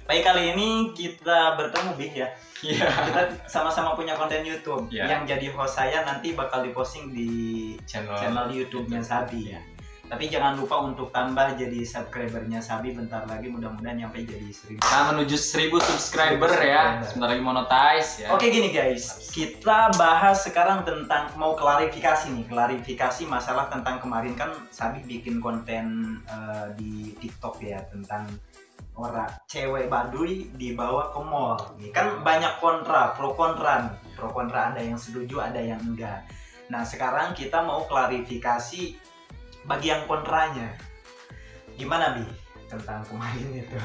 Baik, kali ini kita bertemu Bih ya. Iya. Kita sama-sama punya konten YouTube. Iya. Yang jadi host saya nanti bakal diposting di channel YouTube-nya Sabi ya. Tapi jangan lupa untuk tambah jadi subscribernya Sabi bentar lagi, mudah-mudahan nyampe jadi 1000. Kita menuju 1000 subscriber ya. Sebentar lagi monetize ya. Oke, gini guys, kita bahas sekarang tentang mau klarifikasi masalah tentang kemarin kan Sabi bikin konten di TikTok ya tentang orang cewek Baduy dibawa ke mall. Nih kan banyak pro kontra, ada yang setuju, ada yang enggak. Nah, sekarang kita mau klarifikasi bagi yang kontranya. Gimana Bi tentang kemarin itu?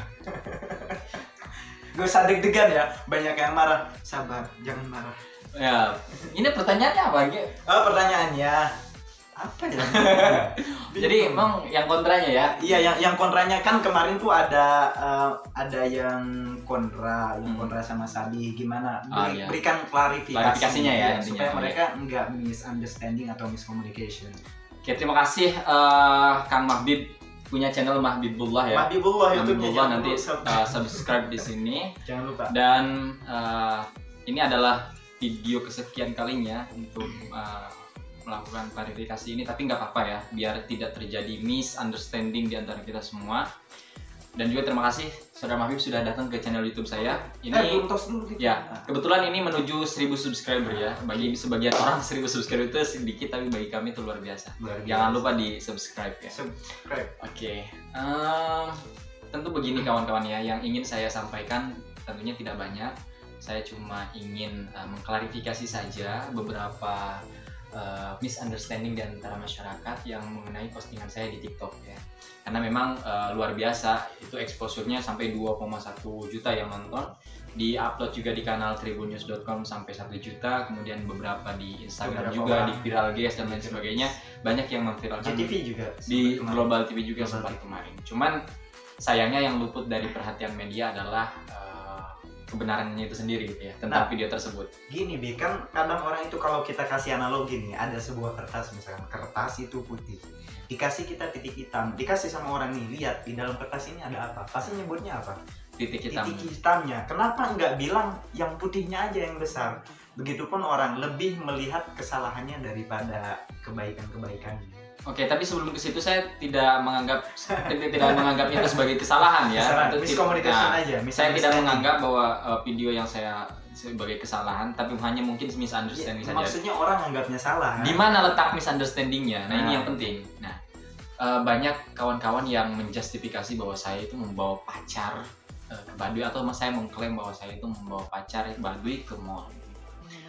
Gue usah deg-degan ya, banyak yang marah. Sabar, jangan marah. Ya, ini pertanyaannya apa, Ge? Pertanyaannya apa ya? Jadi emang yang kontranya ya? Iya, yang kontranya kan kemarin tuh ada yang kontra sama Sabi. Gimana? Berikan klarifikasinya ya, supaya mereka nggak misunderstanding atau miscommunication. Oke, terima kasih Kang Mahbib, punya channel Mahbibullah ya. Mahbibullah nanti subscribe di sini. Jangan lupa. Dan ini adalah video kesekian kalinya untuk melakukan klarifikasi ini, tapi nggak apa-apa ya, biar tidak terjadi misunderstanding di antara kita semua. Dan juga terima kasih Saudara Mahbib sudah datang ke channel YouTube saya. Ini ya, kebetulan ini menuju 1000 subscriber ya. Bagi sebagian orang 1000 subscriber itu sedikit, tapi bagi kami itu luar biasa. Jangan lupa di subscribe ya. Oke. Tentu begini kawan-kawan ya, yang ingin saya sampaikan tentunya tidak banyak. Saya cuma ingin mengklarifikasi saja beberapa misunderstanding di antara masyarakat yang mengenai postingan saya di TikTok ya. Karena memang luar biasa, itu exposure-nya sampai 2,1 juta yang nonton. Di-upload juga di kanal tribunnews.com sampai 1 juta, kemudian beberapa di Instagram juga, di Viral Guys dan lain sebagainya. Banyak yang memviralkan di Global TV juga sempat kemarin. Cuman sayangnya yang luput dari perhatian media adalah kebenarannya itu sendiri gitu ya, tentang video tersebut. Gini Bi, kan kadang orang itu kalau kita kasih analogi nih, ada sebuah kertas misalkan, kertas itu putih, dikasih kita titik hitam, dikasih sama orang nih, lihat di dalam kertas ini ada apa, pasti nyebutnya apa? Titik hitamnya. Kenapa nggak bilang yang putihnya aja yang besar? Begitupun orang lebih melihat kesalahannya daripada kebaikannya. Oke, tapi sebelum ke situ saya tidak menganggap itu sebagai kesalahan ya. Saya tidak menganggap bahwa video yang saya sebagai kesalahan, tapi hanya mungkin misunderstanding saja. Maksudnya orang anggapnya salah. Di mana letak misunderstandingnya? Nah, ini yang penting. Nah, banyak kawan-kawan yang menjustifikasi bahwa saya itu membawa pacar ke Baduy, atau saya mengklaim bahwa saya itu membawa pacar Baduy ke mall.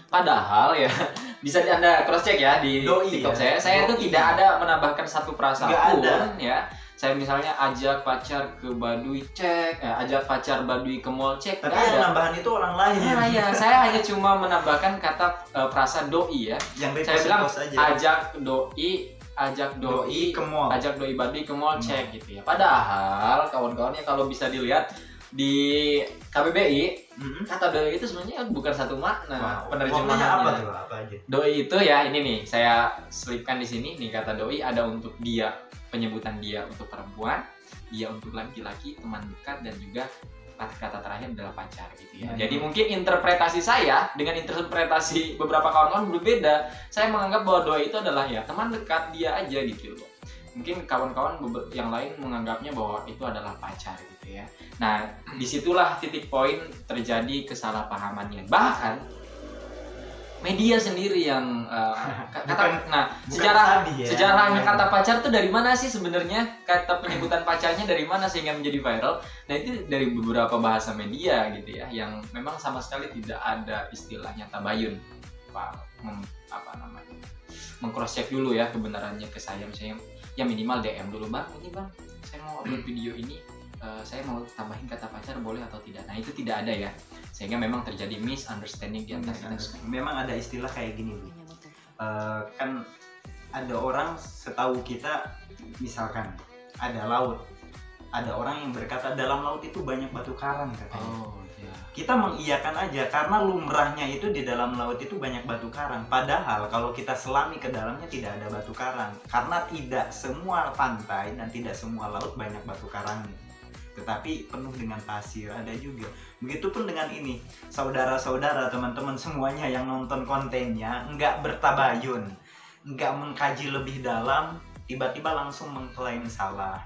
Padahal ya, bisa Anda cross check ya di TikTok saya. Saya itu tidak ada menambahkan satu frasa pun ya. Saya misalnya ajak pacar ke Baduy, cek, ajak pacar Baduy ke mall, cek. Tapi yang nambahan itu orang lain. Iya, saya hanya cuma menambahkan kata frasa doi ya. Saya bilang ajak doi ke mall, ajak doi Baduy ke mall, cek gitu ya. Padahal kawan-kawannya kalau bisa dilihat di KBBI, kata doi itu sebenarnya bukan satu makna. Penerjemahannya apa aja? Doi itu ya, ini nih saya selipkan di sini nih, kata doi ada untuk dia, penyebutan dia untuk perempuan, dia untuk laki-laki, teman dekat, dan juga kata terakhir adalah pacar gitu ya. Jadi mungkin interpretasi saya dengan interpretasi beberapa kawan-kawan berbeda. Saya menganggap bahwa doi itu adalah ya teman dekat dia aja gitu loh. Mungkin kawan-kawan yang lain menganggapnya bahwa itu adalah pacar gitu ya. Nah, disitulah titik poin terjadi kesalahpahamannya. Bahkan media sendiri yang sejarahnya kata pacar itu dari mana sih sebenarnya? Kata penyebutan pacarnya dari mana sehingga menjadi viral? Nah, itu dari beberapa bahasa media gitu ya, yang memang sama sekali tidak ada istilahnya tabayun. Meng-cross check dulu ya kebenarannya ke saya, misalnya ya minimal DM dulu, bang, ini bang, saya mau upload video ini, saya mau tambahin kata pacar boleh atau tidak. Nah, itu tidak ada ya, sehingga memang terjadi misunderstanding di antara kita. Memang ada istilah kayak gini Bu. Kan ada orang, setahu kita misalkan ada laut, ada orang yang berkata dalam laut itu banyak batu karang katanya. Kita mengiyakan aja karena lumrahnya itu di dalam laut itu banyak batu karang. Padahal kalau kita selami ke dalamnya tidak ada batu karang. Karena tidak semua pantai dan tidak semua laut banyak batu karangnya. tetapi penuh dengan pasir, ada juga. Begitupun dengan ini, saudara-saudara, teman-teman semuanya yang nonton kontennya nggak bertabayun, nggak mengkaji lebih dalam, tiba-tiba langsung mengklaim salah.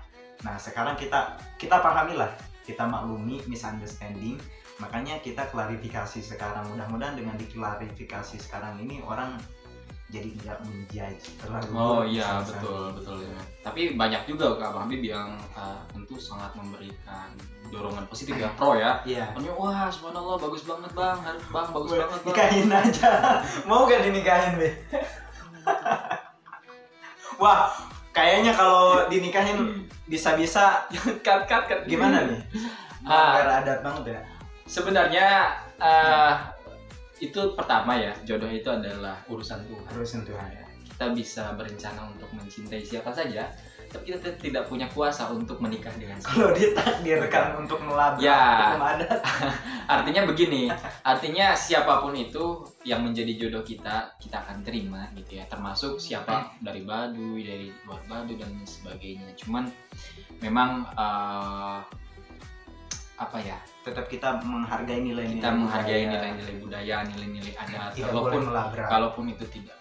Nah sekarang kita pahamilah, kita maklumi misunderstanding, makanya kita klarifikasi sekarang. Mudah-mudahan dengan diklarifikasi sekarang ini orang jadi tidak menjudge terlalu. Oh iya, betul ya. Tapi banyak juga Kak Habib yang tentu sangat memberikan dorongan positif ya, pro ya. Iya. Wah, subhanallah, bagus banget bang, bagus banget bang. Nikahin aja, mau gak dinikahin Be? Wah, kayaknya kalau dinikahin bisa-bisa cut. gimana nih? Nggak adat banget ya. Sebenarnya itu pertama ya, jodoh itu adalah urusan Tuhan. Urusan Tuhan. Kita bisa berencana untuk mencintai siapa saja, tapi kita tidak punya kuasa untuk menikah dengan siapa. Kalau ditakdirkan untuk melabrak hukum adat. Artinya begini, artinya siapapun itu yang menjadi jodoh kita akan terima gitu ya. Termasuk siapa dari Baduy, dari luar Baduy dan sebagainya. Cuman memang apa ya, tetap kita menghargai nilai-nilai nilai-nilai budaya, nilai-nilai adat.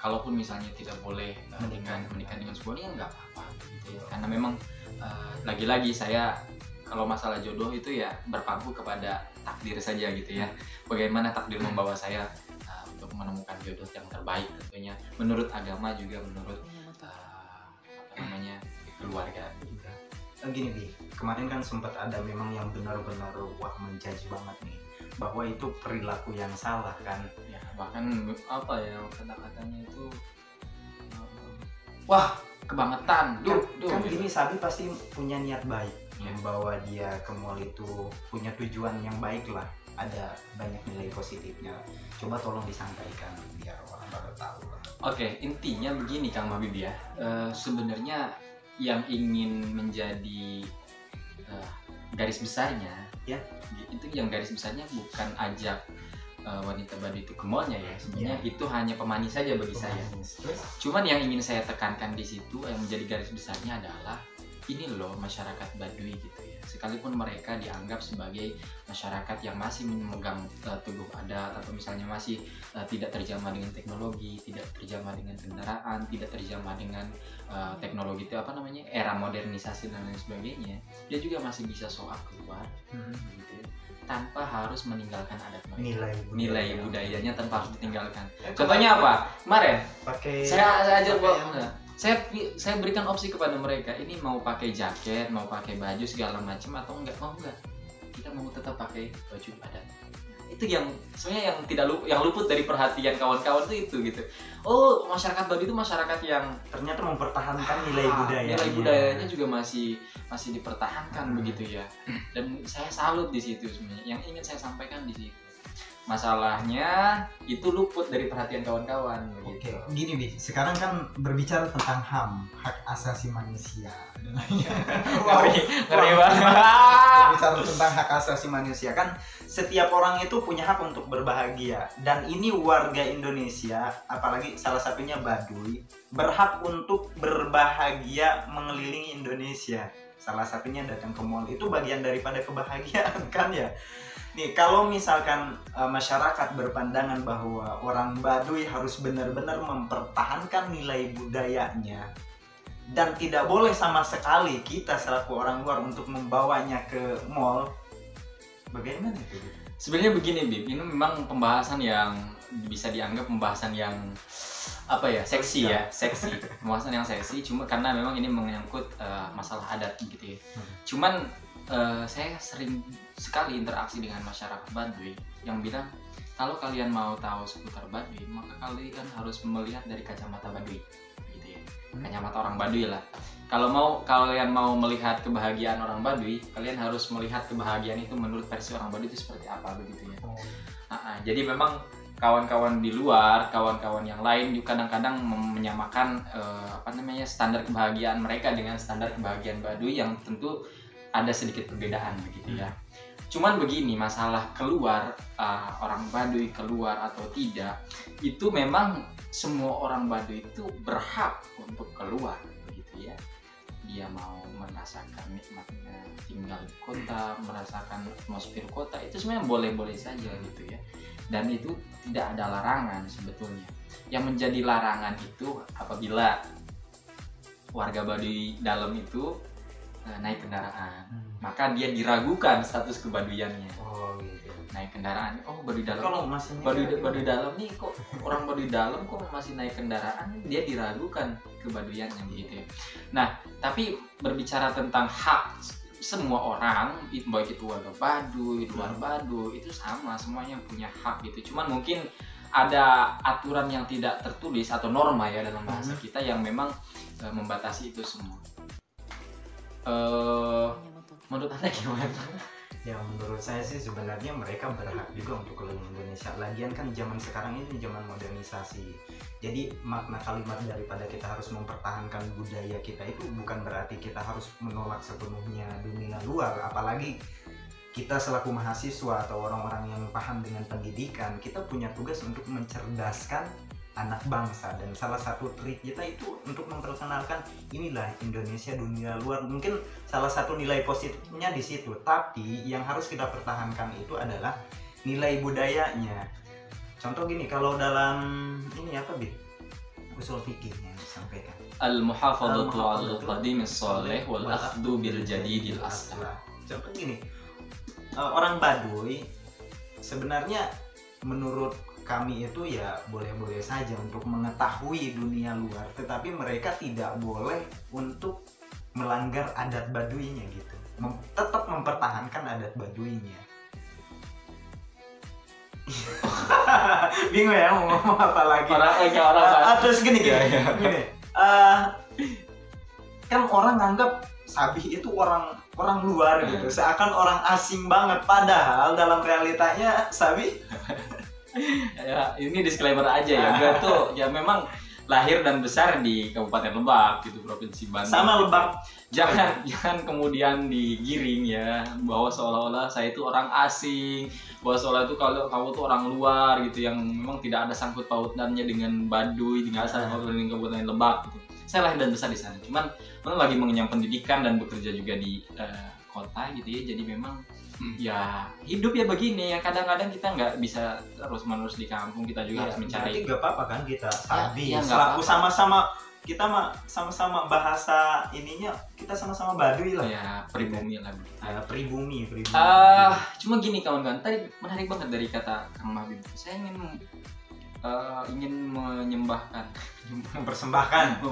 Kalaupun misalnya tidak boleh menikah dengan semuanya, nggak apa-apa gitu ya. Karena memang lagi-lagi saya kalau masalah jodoh itu ya berpaku kepada takdir saja gitu ya. Bagaimana takdir membawa saya untuk menemukan jodoh yang terbaik tentunya menurut agama juga menurut keluarga gitu. Gini Bi, kemarin kan sempat ada memang yang benar-benar menjudge banget nih, bahwa itu perilaku yang salah kan ya, bahkan apa ya kata-katanya itu wah kebangetan kan gini. Sabi pasti punya niat baik membawa dia ke mall, itu punya tujuan yang baik lah, ada banyak nilai positifnya. Coba tolong disampaikan biar orang pada tahu lah. Oke, intinya begini Kang Habib ya, sebenarnya yang ingin menjadi garis besarnya ya, itu yang garis besarnya bukan ajak wanita Baduy itu ke mallnya ya, sebenarnya itu hanya pemanis saja bagi saya. Cuman yang ingin saya tekankan di situ yang menjadi garis besarnya adalah ini loh masyarakat Baduy gitu ya, sekalipun mereka dianggap sebagai masyarakat yang masih memegang teguh adat atau misalnya masih tidak terjamah dengan teknologi, tidak terjamah dengan kendaraan, tidak terjamah dengan teknologi itu era modernisasi dan lain sebagainya, dia juga masih bisa show up keluar gitu ya, tanpa harus meninggalkan adat mereka. Nilai budayanya tanpa harus ditinggalkan. Contohnya apa? Kemarin saya ajar saya berikan opsi kepada mereka, ini mau pakai jaket, mau pakai baju segala macam atau enggak, kita mau tetap pakai baju adat. Itu yang sebenarnya yang luput dari perhatian kawan-kawan itu gitu. Oh, masyarakat Baduy itu masyarakat yang ternyata mempertahankan nilai budaya. Nilai budayanya juga masih dipertahankan begitu ya. Dan saya salut di situ sebenarnya. Yang ingin saya sampaikan di situ. Masalahnya itu luput dari perhatian kawan-kawan. Oke, gini Bi, sekarang kan berbicara tentang HAM, hak asasi manusia. Ngeri banget. Berbicara tentang hak asasi manusia kan, setiap orang itu punya hak untuk berbahagia, dan ini warga Indonesia, apalagi salah satunya Baduy, berhak untuk berbahagia mengelilingi Indonesia. Salah satunya datang ke mall, itu bagian daripada kebahagiaan kan ya. Nih, kalau misalkan masyarakat berpandangan bahwa orang Baduy harus benar-benar mempertahankan nilai budayanya dan tidak boleh sama sekali kita selaku orang luar untuk membawanya ke mall, bagaimana itu? Sebenarnya begini Bib, ini memang pembahasan yang bisa dianggap pembahasan yang seksi ya, pembahasan yang seksi, cuma karena memang ini menyangkut masalah adat gitu ya. Cuman saya sering sekali interaksi dengan masyarakat Baduy yang bilang kalau kalian mau tahu seputar Baduy maka kalian harus melihat dari kacamata Baduy gitu ya, kacamata orang Baduy lah. Kalau kalian mau melihat kebahagiaan orang Baduy, kalian harus melihat kebahagiaan itu menurut versi orang Baduy itu seperti apa begitu ya. Jadi memang kawan-kawan di luar, kawan-kawan yang lain juga kadang-kadang menyamakan standar kebahagiaan mereka dengan standar kebahagiaan Baduy yang tentu ada sedikit perbedaan begitu ya. Cuman begini, masalah keluar orang Baduy keluar atau tidak, itu memang semua orang Baduy itu berhak untuk keluar begitu ya. dia mau merasakan nikmatnya tinggal di kota, merasakan atmosfer kota, itu sebenarnya boleh-boleh saja gitu ya. Dan itu tidak ada larangan sebetulnya. Yang menjadi larangan itu apabila warga Baduy dalam itu naik kendaraan, maka dia diragukan status kebaduyannya. Oh gitu. Naik kendaraan, oh Baduy dalam. Kalau masih Baduy dalam nih kok orang Baduy dalam kok masih naik kendaraan, dia diragukan kebaduyannya gitu ya. Nah, tapi berbicara tentang hak semua orang, baik itu warga Baduy, luar Baduy, itu sama, semuanya punya hak gitu. Cuman mungkin ada aturan yang tidak tertulis atau norma ya dalam bahasa kita yang memang membatasi itu semua. Menurut Anda gimana? Ya menurut saya sih sebenarnya mereka berhak juga untuk keliling Indonesia. Lagian kan zaman sekarang ini zaman modernisasi. Jadi makna kalimat daripada kita harus mempertahankan budaya kita itu bukan berarti kita harus menolak sepenuhnya dunia luar. Apalagi kita selaku mahasiswa atau orang-orang yang paham dengan pendidikan, kita punya tugas untuk mencerdaskan anak bangsa, dan salah satu trik kita itu untuk memperkenalkan inilah Indonesia dunia luar. Mungkin salah satu nilai positifnya di situ, tapi yang harus kita pertahankan itu adalah nilai budayanya. Contoh gini, kalau dalam ini apa Bit? Usul fikih yang disampaikan. Al-muhafadzatu 'alal qadim as-shalih wal akhdhu bil jadidil aslah. Contoh gini, orang Baduy sebenarnya menurut kami itu ya boleh-boleh saja untuk mengetahui dunia luar, tetapi mereka tidak boleh untuk melanggar adat Baduynya gitu. Tetap mempertahankan adat Baduynya. Bingung ya mau ngomong apa lagi. Terus gini. Kan orang anggap Sabih itu orang luar gitu, seakan orang asing banget, padahal dalam realitanya Sabih ya ini disclaimer aja ya, gue tuh ya memang lahir dan besar di Kabupaten Lebak gitu, Provinsi Bandung. Sama Lebak. Jangan kemudian digiring ya bahwa seolah-olah saya itu orang asing, bahwa seolah itu kalau kamu tuh orang luar gitu yang memang tidak ada sangkut pautannya dengan Baduy, tidak ada sangkut pautannya dengan Kabupaten Lebak gitu. Saya lahir dan besar di sana, cuman lagi mengenyam pendidikan dan bekerja juga di kota gitu ya, jadi memang ya hidup ya begini ya, kadang-kadang kita nggak bisa terus-menerus di kampung, kita juga harus mencari. Nggak apa-apa kan kita Sabih, ya, selaku sama-sama kita mah sama-sama bahasa ininya, kita sama-sama Baduy lah. Ya pribumi lah. Pribumi. Cuma gini kawan-kawan, tadi menarik banget dari kata Kang Mabim. Saya ingin mempersembahkan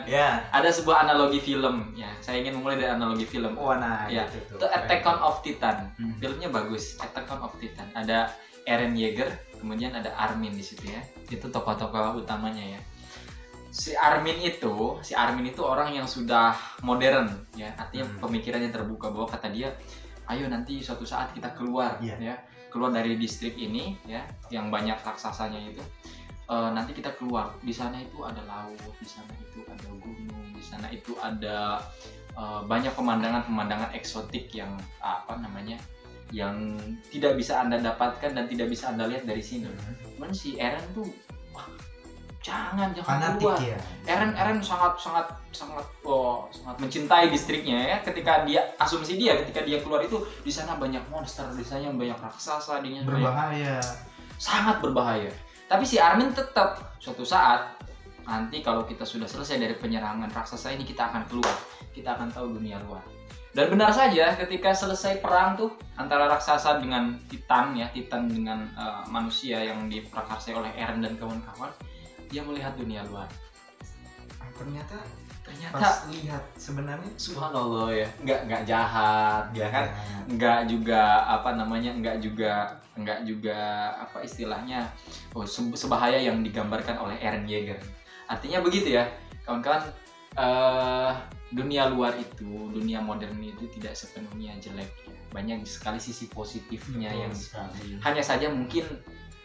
ya, ada sebuah analogi film ya. Saya ingin memulai dari analogi film. Ya itu Attack on Titan. Filmnya bagus, Attack on Titan. Ada Eren Yeager, kemudian ada Armin di situ ya. Itu tokoh-tokoh utamanya ya. Si Armin itu orang yang sudah modern ya, artinya pemikirannya terbuka, bahwa kata dia, ayo nanti suatu saat kita keluar ya, keluar dari distrik ini ya, yang banyak raksasanya itu. Nanti kita keluar, di sana itu ada laut, di sana itu ada gunung, di sana itu ada banyak pemandangan eksotik yang yang tidak bisa Anda dapatkan dan tidak bisa Anda lihat dari sini. Cuman si Eren tuh jangan fanatik keluar. Ya. Eren sangat mencintai distriknya ya. Ketika dia ketika dia keluar itu, di sana banyak monster, di sana banyak raksasa, berbahaya. Sangat berbahaya. Tapi si Armin tetap suatu saat nanti kalau kita sudah selesai dari penyerangan raksasa ini, kita akan keluar, kita akan tahu dunia luar. Dan benar saja, ketika selesai perang tuh antara raksasa dengan Titan dengan manusia yang diprakarsai oleh Eren dan kawan-kawan, dia melihat dunia luar. Ternyata pas lihat sebenarnya subhanallah ya, nggak jahat ya kan, nggak juga nggak juga apa istilahnya sebahaya yang digambarkan oleh Eren Yeager. Artinya begitu ya kawan-kawan, dunia luar itu, dunia modern itu tidak sepenuhnya jelek ya. Banyak sekali sisi positifnya. Betul, yang sekali. Hanya saja mungkin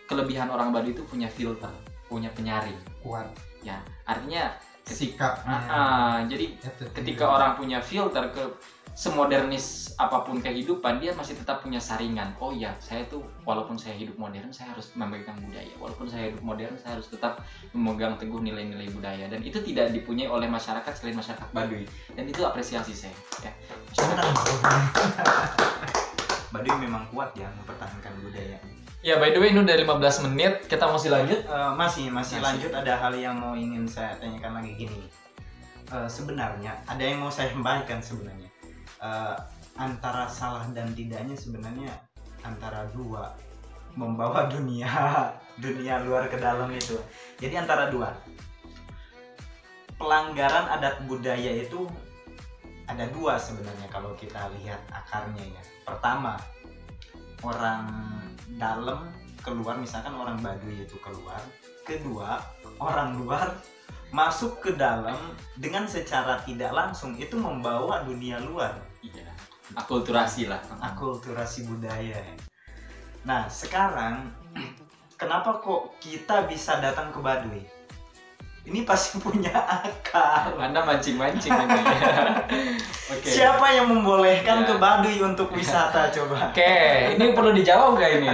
kelebihan orang Baduy itu punya filter, punya penyaring kuat ya, artinya sikapnya. Jadi ketika orang punya filter semodernis apapun kehidupan, dia masih tetap punya saringan. Oh ya, saya tuh walaupun saya hidup modern, saya harus memegang budaya. Walaupun saya hidup modern, saya harus tetap memegang teguh nilai-nilai budaya. Dan itu tidak dipunyai oleh masyarakat selain masyarakat Baduy. Dan itu apresiasi saya. Ya. Baduy memang kuat ya mempertahankan budaya. Ya, by the way, ini udah 15 menit. Kita masih lanjut? Masih lanjut. Ada hal yang mau ingin saya tanyakan lagi gini. Sebenarnya ada yang mau saya sampaikan sebenarnya. Antara salah dan tidaknya sebenarnya antara dua, membawa dunia luar ke dalam itu. Jadi antara dua. Pelanggaran adat budaya itu ada dua sebenarnya kalau kita lihat akarnya ya. Pertama, orang dalam keluar, misalkan orang Baduy itu keluar. Kedua, orang luar masuk ke dalam dengan secara tidak langsung itu membawa dunia luar. Iya, akulturasi lah. Akulturasi budaya. Nah, sekarang kenapa kok kita bisa datang ke Baduy? Ini pasti punya akal. Anda mancing-mancing ini ya. Oke. Siapa yang membolehkan Ya. ke Baduy untuk wisata coba? Oke, ini perlu dijawab nggak ini?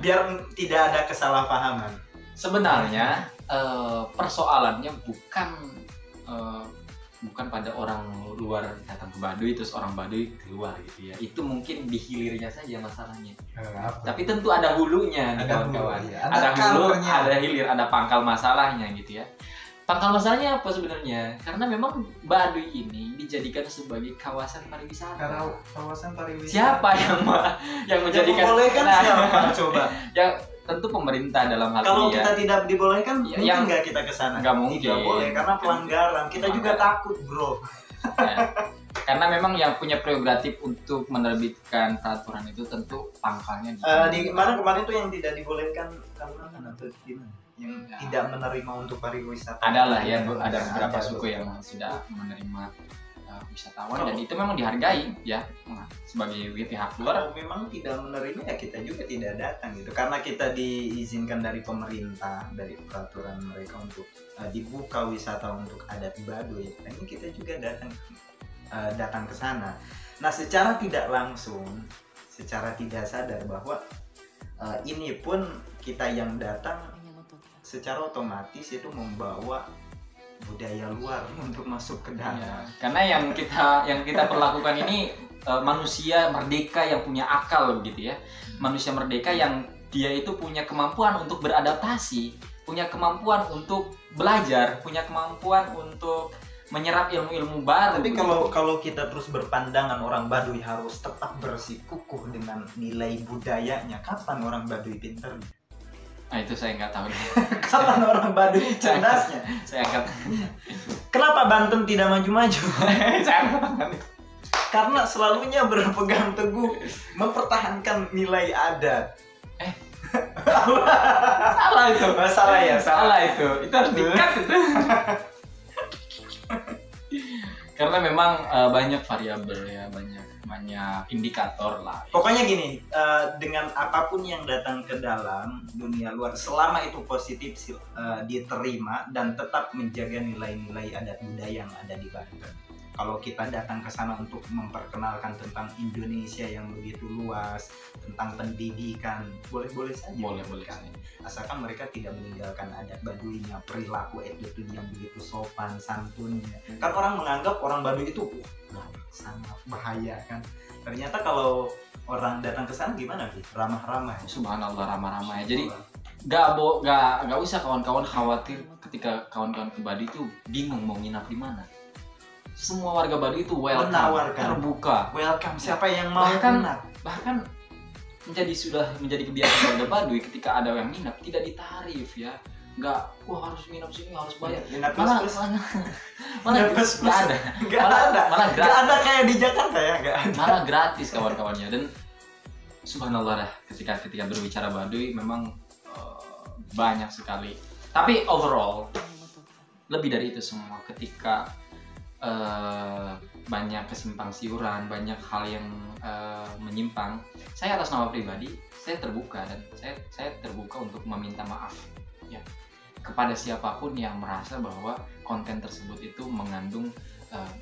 Biar tidak ada kesalahpahaman. Sebenarnya persoalannya bukan pada orang luar datang ke Baduy terus orang Baduy keluar gitu ya. Itu mungkin di hilirnya saja masalahnya. Tapi tentu ada hulunya nih Ada kawan-kawan. hulu, ya. Ada Ada hulu, akarnya. ada hilir, ada pangkal masalahnya gitu ya. Pangkal masalahnya apa sebenarnya? Karena memang Baduy ini dijadikan sebagai kawasan pariwisata. Kawasan pariwisata. Siapa yang menjadikan membolehkan Nah, siapa coba? Ya tentu pemerintah dalam hal Kalau ini ya. kita tidak dibolehkan, Ya, mungkin yang- nggak kita ke sana? nggak mungkin. Tidak boleh karena pelanggaran. Kita juga takut, bro. Ya. Karena memang yang punya prerogatif untuk menerbitkan peraturan itu tentu pangkalnya Di mana kemarin tuh yang tidak dibolehkan Kalimantan atau di mana? Yang Ya. tidak menerima untuk pariwisata. adalah ya ada beberapa Ada, suku betul. yang sudah menerima wisatawan dan itu memang dihargai ya sebagai pihak luar. Kalau memang tidak menerima ya kita juga tidak datang gitu karena kita diizinkan dari pemerintah dari peraturan mereka untuk dibuka wisata untuk adat Baduy. Nah, ini kita juga datang ke sana. Nah, secara tidak langsung, secara tidak sadar bahwa ini pun kita yang datang secara otomatis itu membawa budaya luar untuk masuk ke dalam. Ya, karena yang kita perlakukan ini manusia merdeka yang punya akal begitu ya. Manusia merdeka yang dia itu punya kemampuan untuk beradaptasi, punya kemampuan untuk belajar, punya kemampuan untuk menyerap ilmu-ilmu baru. Tapi kalau kita terus berpandangan orang Baduy harus tetap bersikukuh dengan nilai budayanya, kapan orang Baduy pinter? Nah itu saya nggak tahu. Kapan orang Baduy cerdasnya? Saya angkat. Kenapa Banten tidak maju-maju? Saya angkat. Karena selalunya berpegang teguh mempertahankan nilai adat. Salah itu. Salah ya, Salah itu. Itu harus di-cut itu. Karena memang banyak variabel ya, banyak indikator lah. Pokoknya gini, dengan apapun yang datang ke dalam dunia luar, selama itu positif diterima dan tetap menjaga nilai-nilai adat budaya yang ada di Banten. Kalau kita datang ke sana untuk memperkenalkan tentang Indonesia yang begitu luas, tentang pendidikan, boleh-boleh saja. Boleh kan. saja. Asalkan mereka tidak meninggalkan adat Baduynya, perilaku attitude yang begitu sopan, santunnya. Kan orang menganggap orang Baduy itu sangat bahaya kan. Ternyata kalau orang datang ke sana gimana sih? Ramah-ramah. Subhanallah ramah-ramah ya. Jadi nggak usah kawan-kawan khawatir ketika kawan-kawan ke Baduy itu bingung mau nginap di mana. Semua warga Baduy itu welcome, Menawarkan. terbuka. Welcome, siapa yang mau Bahkan- kenal? Bahkan sudah menjadi kebiasaan warga Baduy ketika ada yang nginap tidak ditarif ya. Nggak, wah harus nginap sini harus bayar. Nginap Malah plus-plus. malah Nginap plus-plus. nggak ada. Nggak ada. Malah Nggak gratis. ada kayak di Jakarta ya, nggak ada. Malah gratis kawan-kawannya dan subhanallah dah ketika berbicara Baduy memang banyak sekali. Tapi overall lebih dari itu semua ketika banyak kesimpang siuran, banyak hal yang menyimpang. Saya atas nama pribadi saya terbuka dan saya terbuka untuk meminta maaf ya kepada siapapun yang merasa bahwa konten tersebut itu mengandung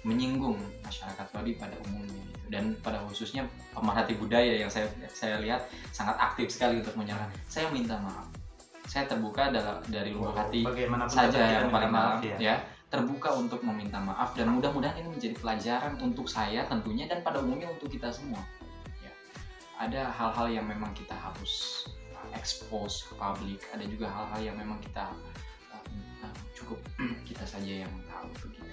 menyinggung masyarakat Baduy pada umumnya gitu. Dan pada khususnya pemerhati budaya yang saya lihat sangat aktif sekali untuk menyerang. Saya minta maaf, saya terbuka dari lubuk hati Bagaimanapun saja kita yang minta paling maaf dalam ya, terbuka untuk meminta maaf, dan mudah-mudahan ini menjadi pelajaran untuk saya tentunya dan pada umumnya untuk kita semua ya. Ada hal-hal yang memang kita harus expose ke publik, ada juga hal-hal yang memang kita cukup kita saja yang tahu begitu.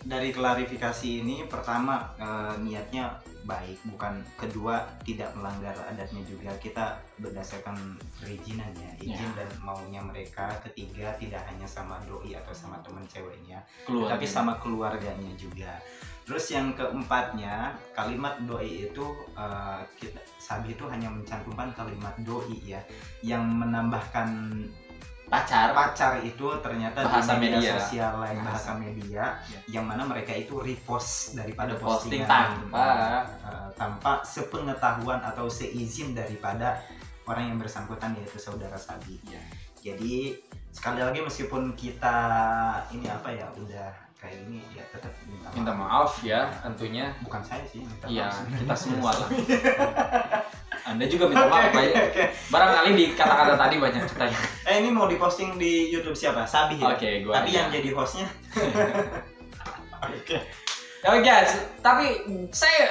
Dari klarifikasi ini, pertama niatnya baik, bukan. Kedua, tidak melanggar adatnya juga, kita berdasarkan perizinan ya, izin dan maunya mereka. Ketiga, tidak hanya sama doi atau sama teman ceweknya, tapi sama keluarganya juga. Terus yang keempatnya, kalimat doi itu Sabi itu hanya mencantumkan kalimat doi ya, yang menambahkan pacar itu ternyata bahasa di media media sosial lain, bahasa media yang mana mereka itu repost daripada posting postingan tanpa sepengetahuan atau seizin daripada orang yang bersangkutan, yaitu saudara Sabi. Jadi sekali lagi, meskipun kita ini udah kayak ini ya, tetap minta maaf ya tentunya. Bukan saya sih minta maaf, sebenarnya. kita semua lah. Anda juga minta maaf barangkali di kata-kata tadi banyak ketanya. Ini mau diposting di YouTube siapa? Sabi ya? Gua tapi aja yang jadi hostnya Oke guys, tapi saya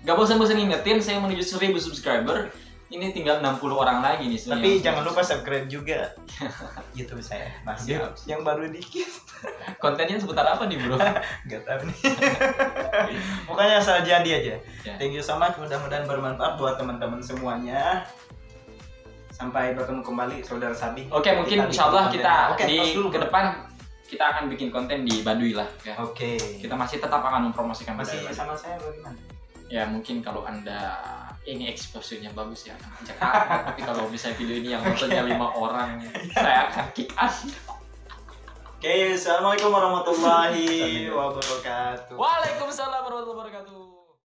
nggak bosan-bosan ngingetin, saya menuju 1000 subscriber. Ini tinggal 60 orang lagi nih. Tapi jangan lupa subscribe juga YouTube saya. Masih Siap. yang baru dikit. Kontennya seputar apa nih bro? Gak tahu nih. Pokoknya asal jadi aja. Ya. Thank you so much. Mudah-mudahan bermanfaat buat teman-teman semuanya. Sampai bertemu kembali saudara Sabi. Oke, mungkin insyaallah kita di ke bro. depan kita akan bikin konten di Baduy lah ya. Oke. Kita masih tetap akan mempromosikan Masih Baduy. sama saya bagaimana? Ya mungkin kalau Anda ini exposure-nya bagus ya, ajak Anda. Tapi kalau misalnya video ini yang nontonnya 5 orang, saya akan kick Anda. Oke, assalamualaikum warahmatullahi wabarakatuh. Waalaikumsalam warahmatullahi wabarakatuh.